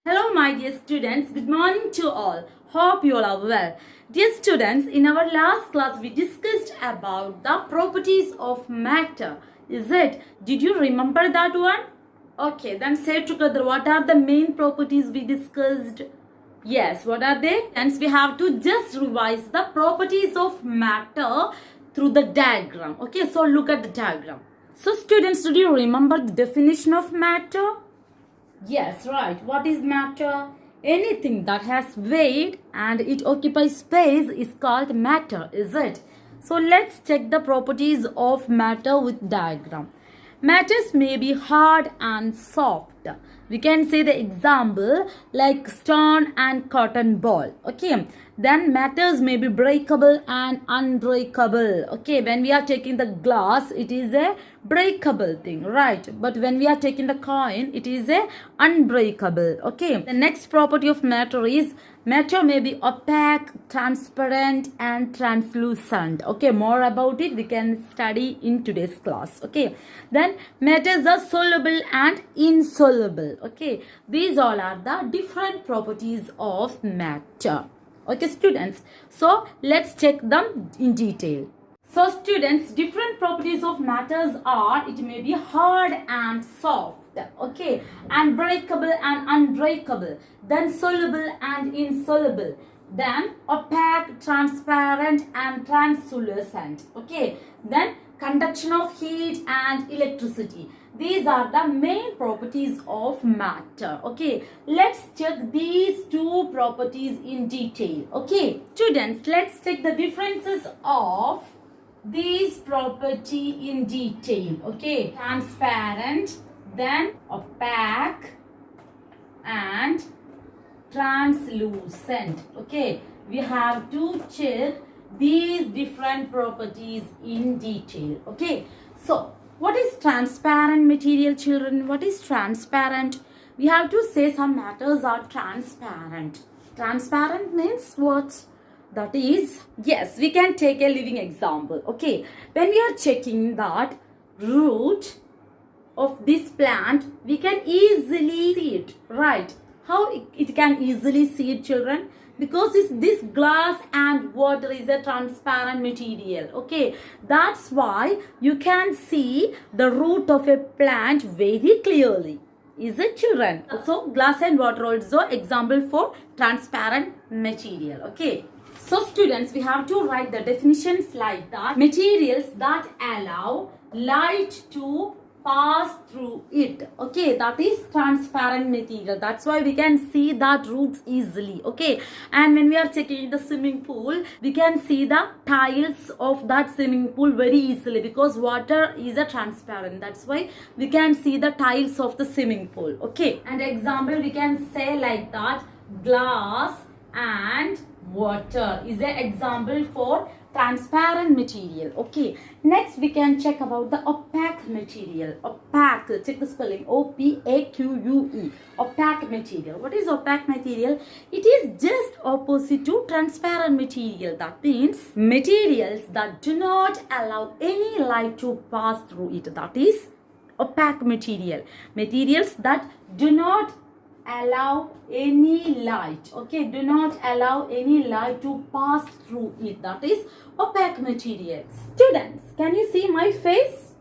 Hello, my dear students. Good morning to all. Hope you all are well. Dear students, in our last class, we discussed about the properties of matter. Is it? Did you remember that one? Okay, then say together what are the main properties we discussed? Yes, what are they? Hence, we have to just revise the properties of matter through the diagram. Okay, so look at the diagram. So, students, did you remember the definition of matter? Yes, right. What is matter? Anything that has weight and it occupies space is called matter, is it? So let's check the properties of matter with diagram. Matters may be hard and soft. We can say the example like stone and cotton ball. Okay. Then matters may be breakable and unbreakable. Okay. When we are taking the glass, it is a breakable thing, right? But when we are taking the coin, it is a unbreakable. Okay. The next property of matter is matter may be opaque, transparent and translucent. Okay, more about it we can study in today's class. Okay, then matters are soluble and insoluble. Okay, these all are the different properties of matter. Okay, students, so let's check them in detail. So students, different properties of matters are, it may be hard and soft, okay, and breakable and unbreakable, then soluble and insoluble, then opaque, transparent and translucent, okay, then conduction of heat and electricity. These are the main properties of matter. Okay, let's check these two properties in detail. Okay, students, let's check the differences of these property in detail. Okay, transparent, then opaque and translucent. Okay, we have to check these different properties in detail. Okay, so what is transparent material, children? What is transparent? We have to say some matters are transparent. Transparent means what? That is, yes, we can take a living example. Okay, when we are checking that root of this plant, we can easily see it, right? How it can easily see it, children? Because this glass and water is a transparent material. Okay, that's why you can see the root of a plant very clearly. Is it, children? So glass and water also example for transparent material. Okay, so students, we have to write the definitions like that. Materials that allow light to pass through it. Okay, that is transparent material. That's why we can see that roots easily. Okay, and when we are checking the swimming pool, we can see the tiles of that swimming pool very easily because water is a transparent. That's why we can see the tiles of the swimming pool. Okay, and example we can say like that, glass and water is an example for transparent material. Okay, next we can check about the opaque material. Opaque, check the spelling, O-P-A-Q-U-E. Opaque material. What is opaque material? It is just opposite to transparent material. That means materials that do not allow any light to pass through it. That is opaque material. Materials that do not allow any light, okay, do not allow any light to pass through it. That is opaque materials. Students, can you see my face?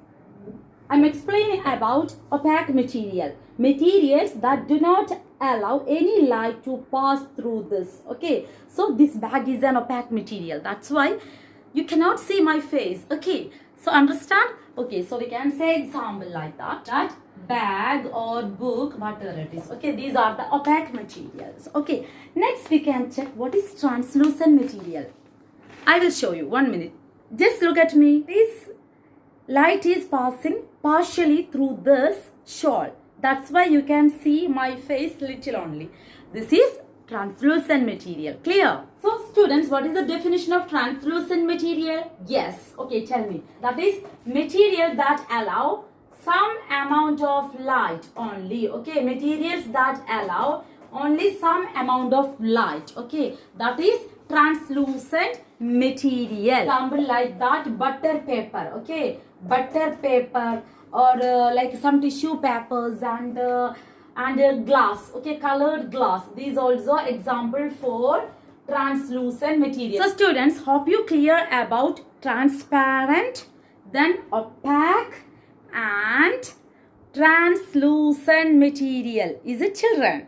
I'm explaining about opaque material. Materials that do not allow any light to pass through this. Okay, so this bag is an opaque material. That's why you cannot see my face. Okay, so understand? Okay, so we can say example like that bag or book, whatever it is. Okay, these are the opaque materials. Okay, next we can check what is translucent material. I will show you, 1 minute. Just look at me. This light is passing partially through this shawl. That's why you can see my face little only. This is translucent material. Clear? So students, what is the definition of translucent material? Yes. Okay, tell me. That is material that allow some amount of light only. Okay, materials that allow only some amount of light. Okay, that is translucent material. Example like that, butter paper. Okay, butter paper or like some tissue papers and and glass, okay, colored glass. These also example for translucent material. So students, hope you clear about transparent, then opaque and translucent material. Is it, children?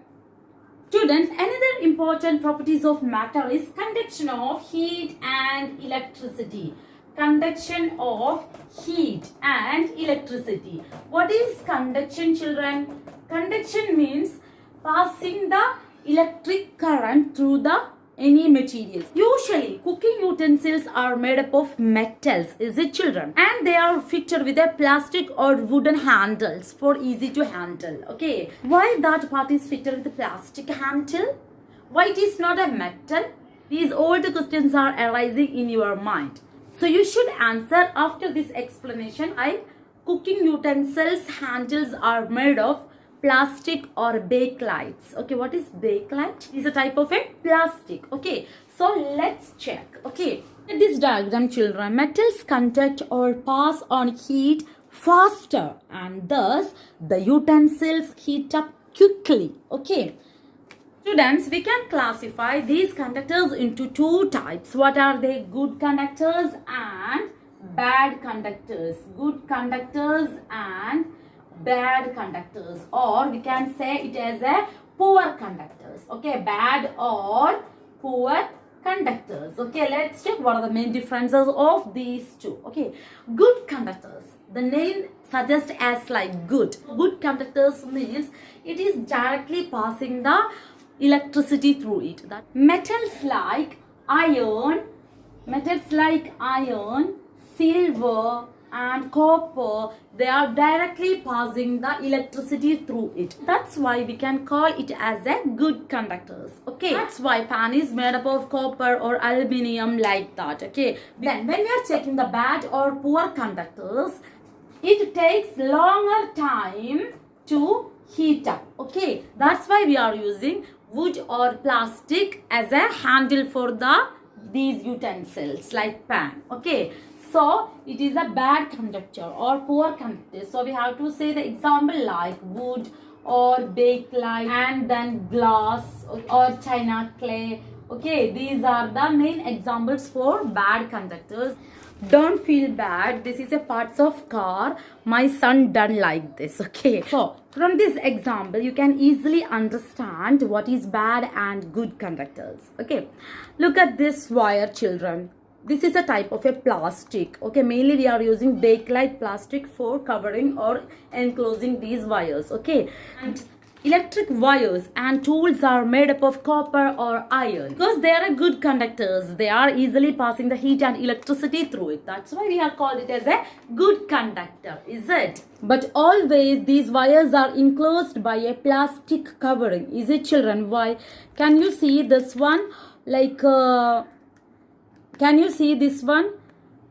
Students, another important properties of matter is conduction of heat and electricity. Conduction of heat and electricity. What is conduction, children? Conduction means passing the electric current through the any materials. Usually cooking utensils are made up of metals, is it, children? And they are fitted with a plastic or wooden handles for easy to handle. Okay, why that part is fitted with a plastic handle? Why it is not a metal? These all the questions are arising in your mind. So you should answer after this explanation. Cooking utensils handles are made of plastic or bakelites. Okay, what is bakelite? It is a type of a plastic. Okay, so let's check. Okay, in this diagram, children, metals conduct or pass on heat faster and thus the utensils heat up quickly. Okay, students, we can classify these conductors into two types. What are they? Good conductors and bad conductors. Good conductors and bad conductors, or we can say it as a poor conductors. Okay, bad or poor conductors. Okay, let's check what are the main differences of these two. Okay, good conductors, the name suggests as like good. Good conductors means it is directly passing the electricity through it. That metals like iron, silver and copper, they are directly passing the electricity through it. That's why we can call it as a good conductors. Okay, that's why pan is made up of copper or aluminium, like that. Okay, then when we are checking the bad or poor conductors, it takes longer time to heat up. Okay, that's why we are using wood or plastic as a handle for these utensils like pan. Okay, so it is a bad conductor or poor conductor. So we have to say the example like wood or bakelite and then glass or china clay. Okay, these are the main examples for bad conductors. Don't feel bad, this is a parts of car my son done like this. Okay, so from this example you can easily understand what is bad and good conductors. Okay, look at this wire, children. This is a type of a plastic. Okay, mainly we are using bakelite plastic for covering or enclosing these wires. Okay, and electric wires and tools are made up of copper or iron because they are good conductors. They are easily passing the heat and electricity through it. That's why we have called it as a good conductor, is it? But always these wires are enclosed by a plastic covering. Is it, children? Why? Can you see this one? Like, can you see this one?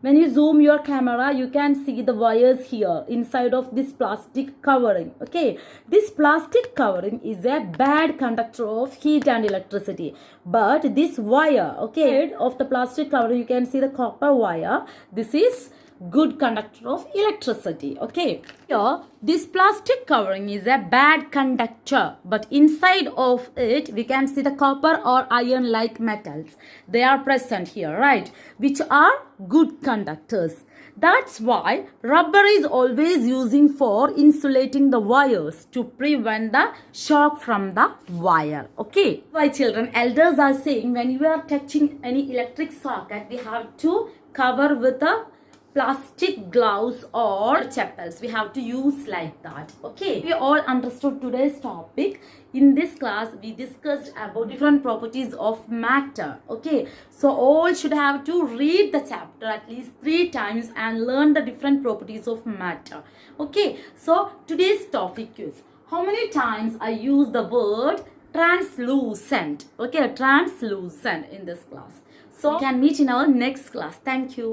When you zoom your camera, you can see the wires here inside of this plastic covering. Okay, this plastic covering is a bad conductor of heat and electricity. But this wire, okay, of the plastic covering, you can see the copper wire. This is good conductor of electricity. Okay, here this plastic covering is a bad conductor, but inside of it we can see the copper or iron like metals. They are present here, right, which are good conductors. That's why rubber is always using for insulating the wires to prevent the shock from the wire. Okay, why, children, elders are saying when you are touching any electric socket, we have to cover with a plastic gloves or chappals. We have to use like that. Okay, we all understood today's topic. In this class we discussed about different properties of matter. Okay, so all should have to read the chapter at least 3 times and learn the different properties of matter. Okay, so today's topic is how many times I use the word translucent. Okay, translucent in this class. So we can meet in our next class. Thank you.